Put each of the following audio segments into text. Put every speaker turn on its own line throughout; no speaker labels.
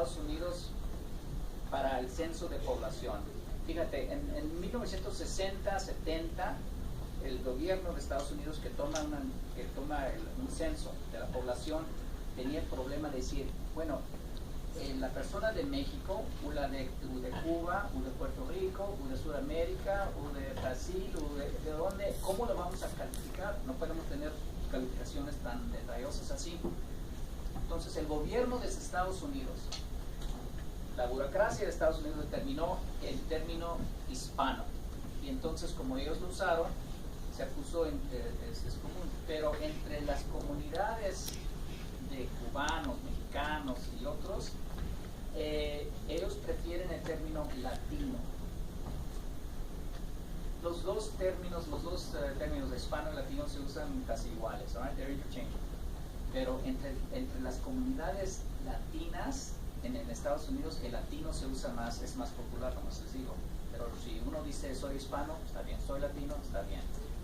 Estados Unidos para el censo de población. Fíjate, en 1960, 70, el gobierno de Estados Unidos que toma un censo de la población tenía el problema de decir, bueno, la persona de México, o de Cuba, o de Puerto Rico, o de Sudamérica, o de Brasil, o de dónde, ¿cómo lo vamos a calificar? No podemos tener calificaciones tan detallosas así. Entonces el gobierno de Estados Unidos, la burocracia de Estados Unidos determinó el término hispano, y entonces como ellos lo usaron, se puso, es común, pero entre las comunidades de cubanos, mexicanos y otros, ellos prefieren el término latino. Los dos términos de hispano y latino se usan casi iguales, right? They're interchangeable. Pero entre las comunidades latinas en Estados Unidos, el latino se usa más, es más popular, como les digo. Pero si uno dice soy hispano, está bien, soy latino, está bien.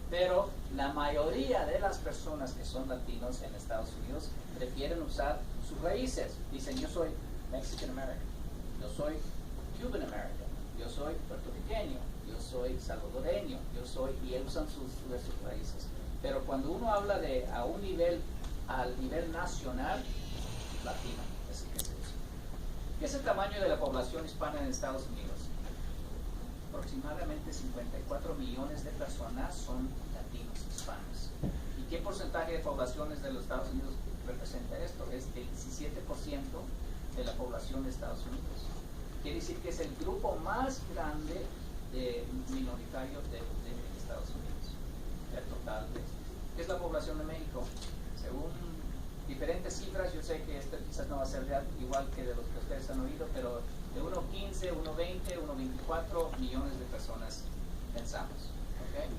Pero la mayoría de las personas que son latinos en Estados Unidos prefieren usar sus raíces. Dicen, yo soy Mexican American, yo soy Cuban American, yo soy puertorriqueño, yo soy salvadoreño, y usan sus raíces. Pero cuando uno habla al nivel nacional, latino es el que se usa. ¿Qué es el tamaño de la población hispana en Estados Unidos? Aproximadamente 54 millones de personas son latinos hispanos. ¿Y qué porcentaje de poblaciones de los Estados Unidos representa esto? Es el 17% de la población de Estados Unidos. Quiere decir que es el grupo más grande de minoritarios de Estados Unidos. El total ¿qué es la población de México? Según diferentes cifras, yo sé que esto quizás no va a ser igual que de los que ustedes han oído, pero de 1.15, 1.20, 1.24 millones de personas pensamos. ¿Okay?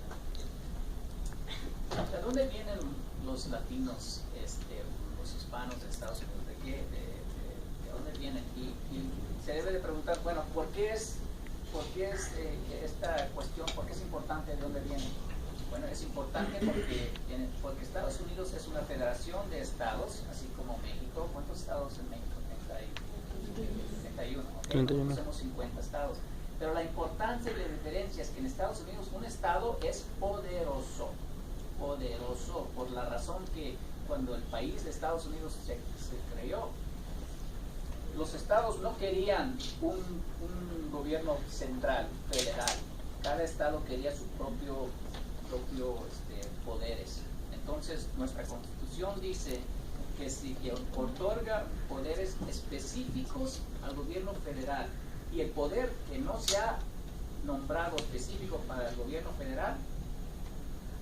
¿De dónde vienen los latinos, los hispanos de Estados Unidos? ¿De dónde vienen? Y se debe de preguntar, bueno, ¿por qué es esta cuestión, por qué es importante de dónde vienen? Bueno, es importante porque Estados Unidos es una federación de estados, así como México. ¿Cuántos estados en México? 31. ¿Okay?
31.
Somos 50 estados. Pero la importancia de la diferencia es que en Estados Unidos un estado es poderoso, por la razón que cuando el país de Estados Unidos se creó, los estados no querían un gobierno central, federal. Cada estado quería su propio poderes. Entonces nuestra Constitución dice que si otorga poderes específicos al gobierno federal, y el poder que no se ha nombrado específico para el gobierno federal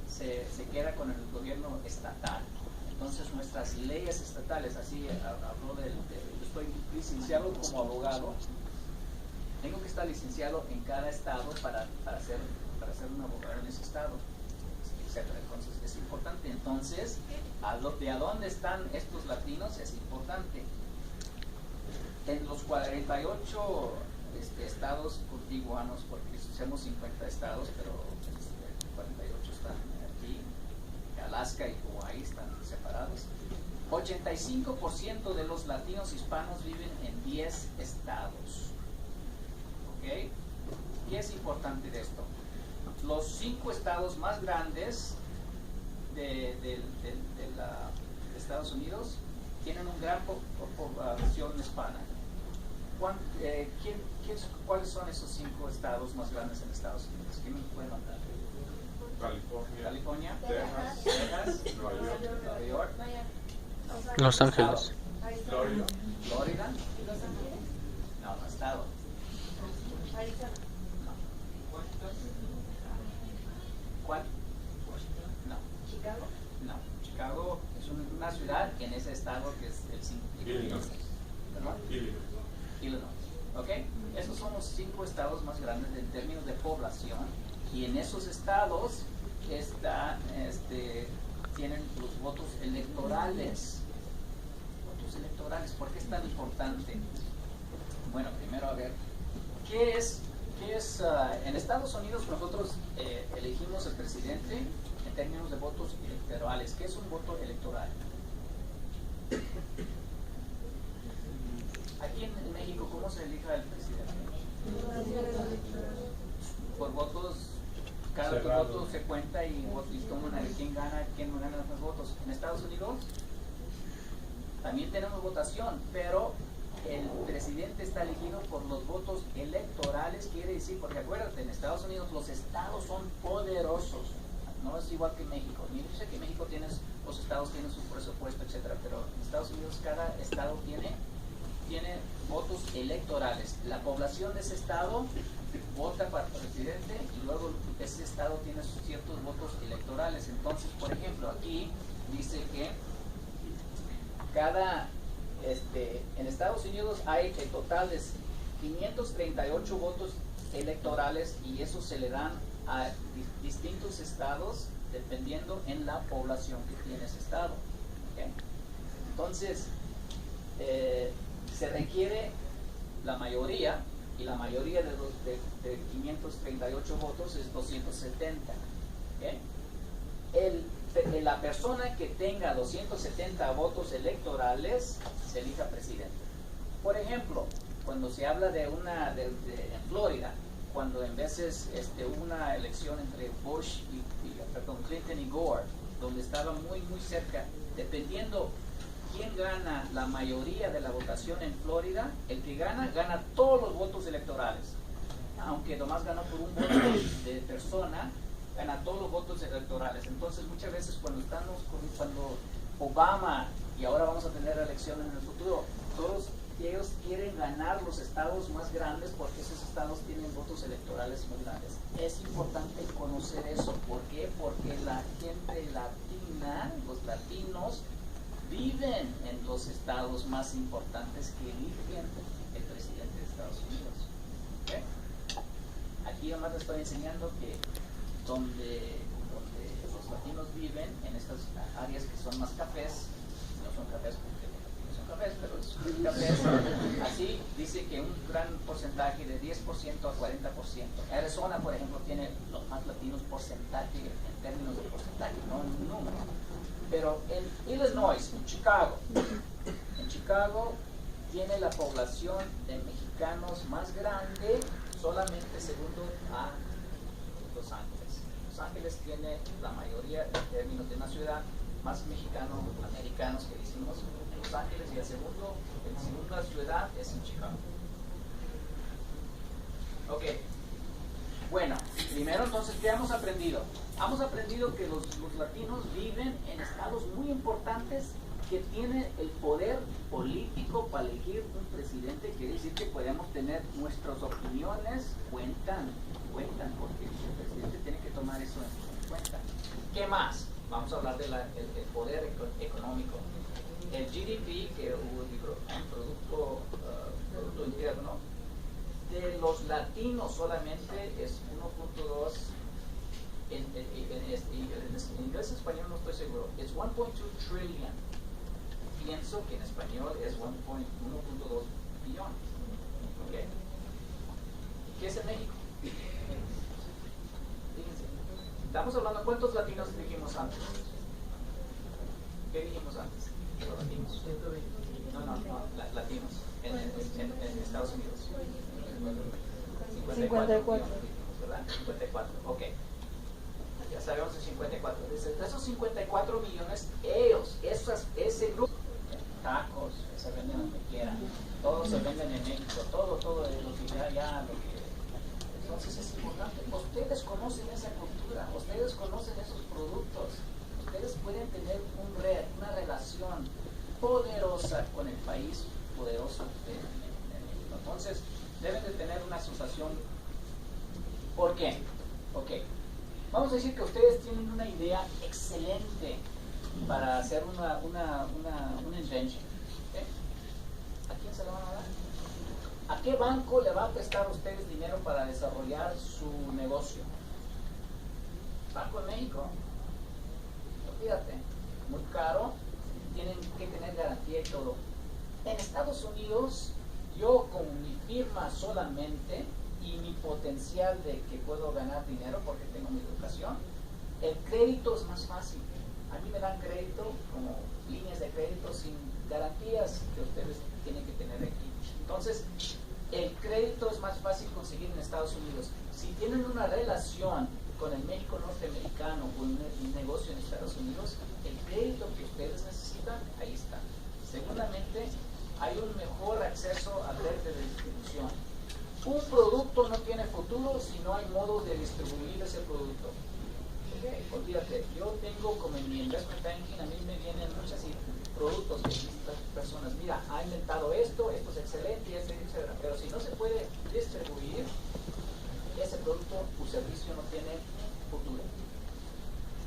se queda con el gobierno estatal. Entonces nuestras leyes estatales, así habló yo estoy licenciado como abogado, tengo que estar licenciado en cada estado para ser un abogado en ese estado, etcétera. Entonces es importante. Entonces, de a dónde están estos latinos es importante. En los 48 estados contiguanos, porque somos 50 estados, pero 48 están aquí, Alaska y Hawái están separados. 85% de los latinos hispanos viven en 10 estados. ¿Ok? ¿Qué es importante de esto? Los 5 estados más grandes de Estados Unidos tienen una gran población hispana. ¿Cuáles son esos 5 estados más grandes en Estados Unidos? ¿Quién me puede mandar? California, Texas, Nueva York,
Los Ángeles.
Florida. No, estado. ¿Cuál? No.
¿Chicago?
No. Chicago es una ciudad en ese estado que es el 5. Illinois. ¿Ok? Esos son los 5 estados más grandes en términos de población, y en esos estados tienen los votos electorales. ¿Por qué es tan importante? Bueno, primero a ver, ¿qué es en Estados Unidos nosotros elegimos el presidente en términos de votos electorales? ¿Qué es un voto electoral? aquí en México cómo se elija el presidente? Por votos, cada voto se cuenta y toman a ver quién gana más votos. En Estados Unidos también tenemos votación, pero el presidente está elegido por los votos electorales, quiere decir, porque acuérdate, en Estados Unidos los estados son poderosos, no es igual que en México. Yo sé que en México los estados tienen su presupuesto, etcétera, pero en Estados Unidos cada estado tiene votos electorales. La población de ese estado vota para el presidente y luego ese estado tiene sus ciertos votos electorales. Entonces, por ejemplo, aquí dice que en Estados Unidos hay en total de 538 votos electorales y eso se le dan a distintos estados dependiendo en la población que tiene ese estado. ¿Okay? Entonces, se requiere la mayoría, y la mayoría de 538 votos es 270. ¿Okay? La persona que tenga 270 votos electorales se elija presidente. Por ejemplo, cuando se habla en Florida, cuando en veces una elección entre Clinton y Gore, donde estaba muy cerca, dependiendo quién gana la mayoría de la votación en Florida, el que gana todos los votos electorales, aunque nomás ganó por un voto de persona, gana todos los votos electorales. Entonces muchas veces cuando Obama, y ahora vamos a tener elecciones en el futuro, todos ellos quieren ganar los estados más grandes porque esos estados tienen votos electorales muy grandes. Es importante conocer eso. ¿Por qué? Porque la gente latina, los latinos, viven en los estados más importantes que eligen el presidente de Estados Unidos. ¿Okay? Aquí además les estoy enseñando que donde los latinos viven, en estas áreas que son más cafés, no son cafés porque no son cafés, pero es cafés, así dice que un gran porcentaje de 10% a 40%. Arizona, por ejemplo, tiene los más latinos porcentaje en términos de porcentaje, no en número. Pero en Illinois, en Chicago tiene la población de mexicanos más grande, solamente segundo a Los Ángeles. Los Ángeles tiene la mayoría en términos de una ciudad más americanos que decimos en Los Ángeles, y la segunda ciudad es en Chicago. Ok. Bueno, primero entonces, ¿qué hemos aprendido? Hemos aprendido que los latinos viven en estados muy importantes que tienen el poder político para elegir un presidente. Quiere decir que podemos tener nuestras opiniones, cuentan, porque el presidente tiene que tomar eso en cuenta. ¿Qué más? Vamos a hablar del poder económico. El GDP, que es el Producto Interno, de los latinos solamente es 1.2, en inglés y español no estoy seguro, es 1.2 trillion. Pienso que en español es 1.2 billón. ¿Okay? ¿Qué es en México? Fíjense, estamos hablando, ¿cuántos latinos dijimos antes? ¿Qué dijimos antes? Los latinos. No, latinos en Estados Unidos. 54. ¿Verdad? 54, ok. Ya sabemos de 54. De esos 54 millones, ese grupo, tacos, se venden donde quieran, todos se venden en México, todo lo que allá, lo que. Entonces es importante, ustedes conocen esa cultura, ustedes conocen esos productos, ustedes pueden tener una relación poderosa con el país poderoso de México. Entonces, deben de tener una asociación. ¿Por qué? Ok. Vamos a decir que ustedes tienen una idea excelente para hacer una invention. ¿Okay? ¿A quién se la van a dar? ¿A qué banco le va a prestar a ustedes dinero para desarrollar su negocio? Banco de México. Fíjate, muy caro, tienen que tener garantía y todo. En Estados Unidos, yo con mi firma solamente y mi potencial de que puedo ganar dinero porque tengo mi educación, el crédito es más fácil. A mí me dan crédito como líneas de crédito sin garantías que ustedes tienen que tener aquí. Entonces, el crédito es más fácil conseguir en Estados Unidos. Si tienen una relación con el México norteamericano o un negocio en Estados Unidos, el crédito que ustedes necesitan, ahí está. Seguramente, hay un mejor acceso a red de distribución. Un producto no tiene futuro si no hay modo de distribuir ese producto. Okay, olvídate, yo tengo como en mi investment banking, a mí me vienen muchos productos de distintas personas. Mira, ha inventado esto es excelente, etc. Pero si no se puede distribuir, ese producto o servicio no tiene futuro.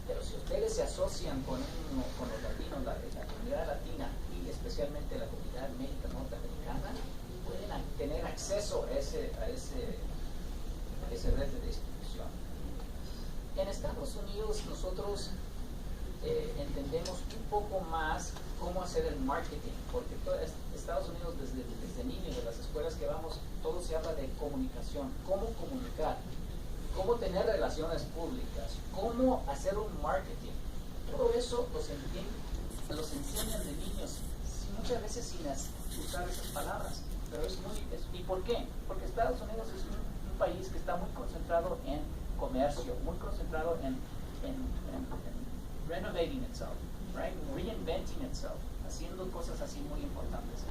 Pero si ustedes se asocian con los latinos, la comunidad latina y especialmente la comunidad médica norteamericana, pueden tener acceso a ese red de distribución. En Estados Unidos nosotros entendemos un poco más cómo hacer el marketing, porque Estados Unidos desde niños, de las escuelas que vamos, todo se habla de comunicación, cómo comunicar, cómo tener relaciones públicas, cómo hacer un marketing. Todo eso los enseñan de niños, muchas veces sin usar esas palabras. Pero ¿y por qué? Porque Estados Unidos es un país que está muy concentrado en comercio, muy concentrado en renovating itself, right? Reinventing itself, haciendo cosas así muy importantes.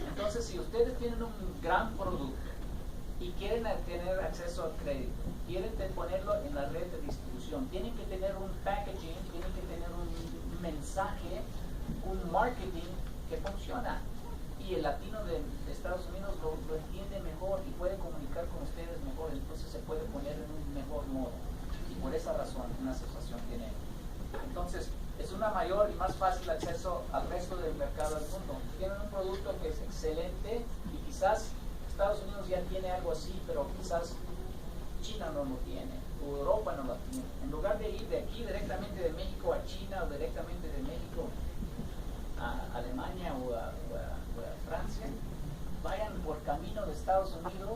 Entonces, si ustedes tienen un gran producto y quieren tener acceso al crédito, quieren ponerlo en la red de distribución, tienen que tener un packaging, tienen que tener un mensaje, un marketing que funciona. Y el latino de Estados Unidos lo entiende mejor y puede comunicar con ustedes mejor, entonces se puede poner en un mejor modo. Y por esa razón una asociación tiene. Entonces, es una mayor y más fácil acceso al resto del mercado del mundo. Tienen un producto que es excelente y quizás Estados Unidos ya tiene algo así, pero quizás China no lo tiene, o Europa no lo tiene. En lugar de ir de aquí directamente de México a China o directamente de México a Alemania o a Francia, vayan por camino de Estados Unidos